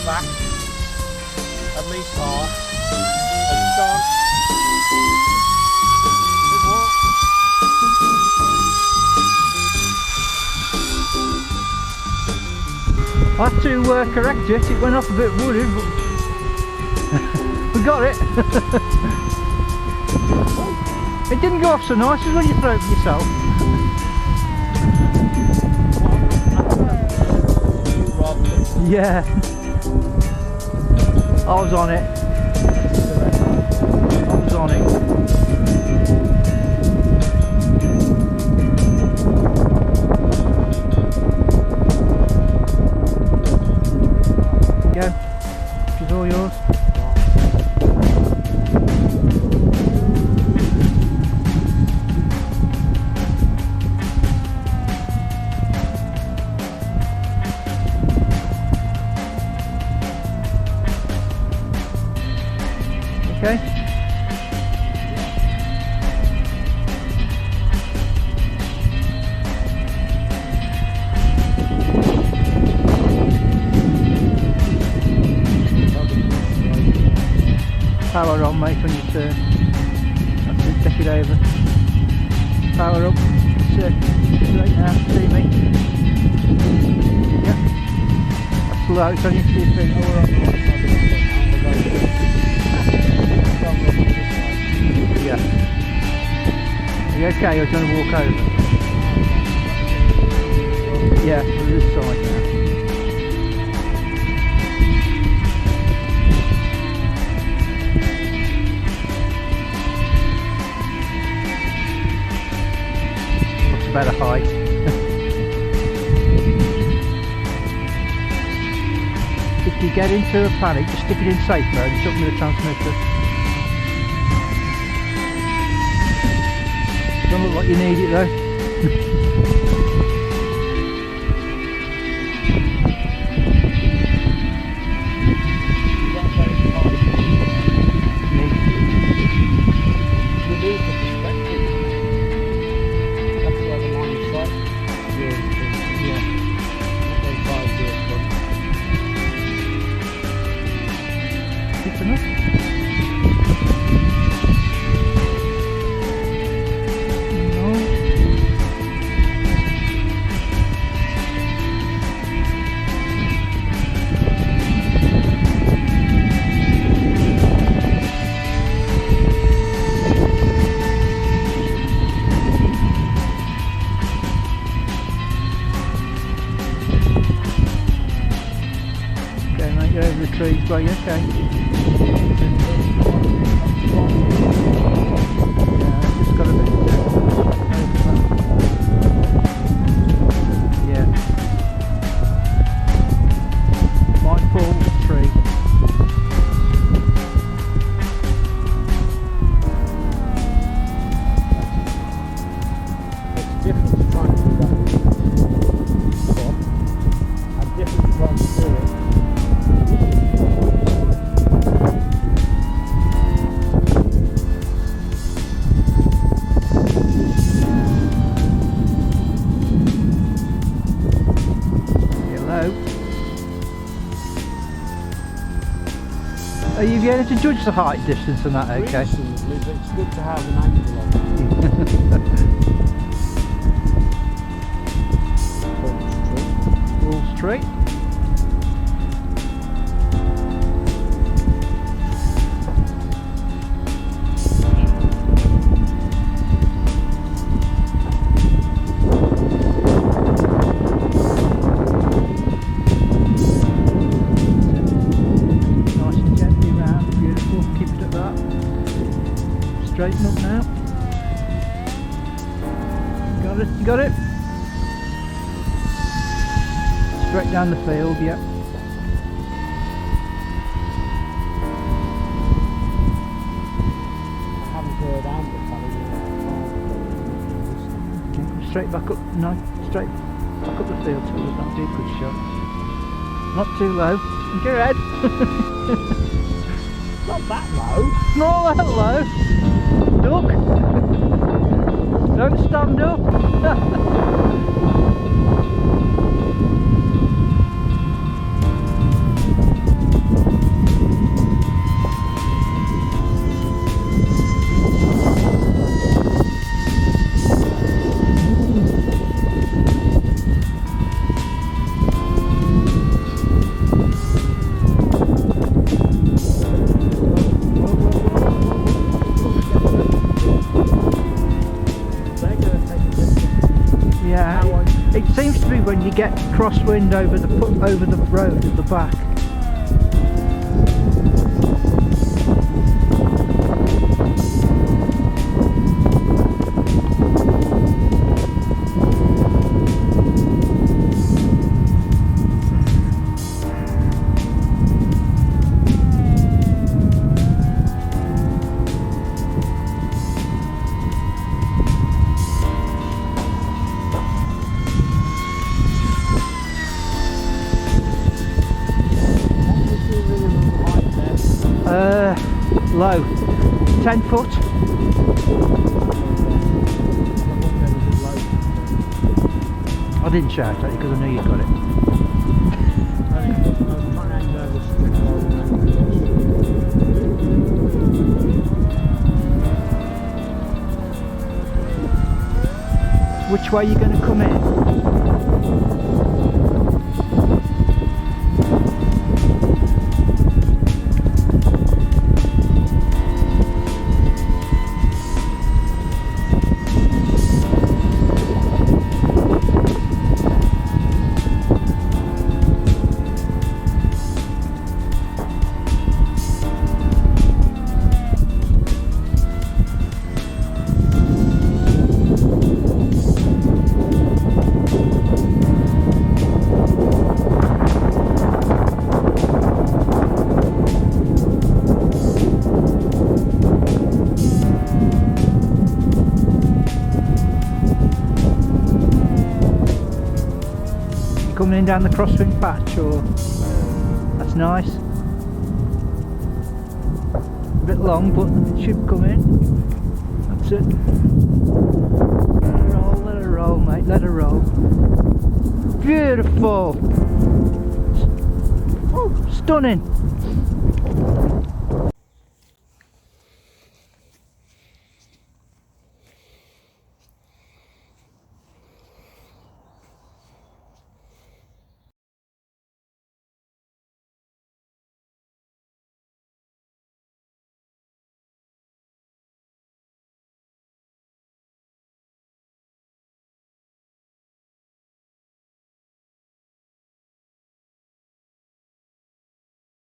back, at least half, and start. I had to correct it, it went off a bit wooded, but we got it. It didn't go off so nice as when you throw it yourself. Yeah, I was on it. I was on it. Go. It's all yours. Okay. Power on, mate, when you turn. That's it, take it over. Power up. Straight now, see me. Yeah. That's low, it's on your two feet. Yeah. Are you okay, or do you want to walk over? Yeah, to this side now. What's a better height? If you get into a panic, just stick it in safe mode and shut me the transmitter. Don't look like you need it though. Over the trees, well, you okay? Yeah, just got a bit yeah. Might fall the tree. It's different to trying to do that. And different to trying to do it. Are you able to judge the height distance and that, okay? Recently, but it's good to have an angle on it. All straight. Straighten up now. Got it? You got it? Straight down the field, yep. I haven't heard Amber telling me. Straight back up, no, straight back up the field so there's not too good shots. Not too low. Get your head. Not that low. Not that low. Duck. Don't stand up. It seems to be when you get crosswind over the road at the back. Low, 10 foot. I didn't shout at you because I knew you got it. Which way are you going to come in? Coming in down the crosswind patch, or that's nice. A bit long, but it should come in. That's it. Let her roll, mate. Let her roll. Beautiful. Oh, stunning.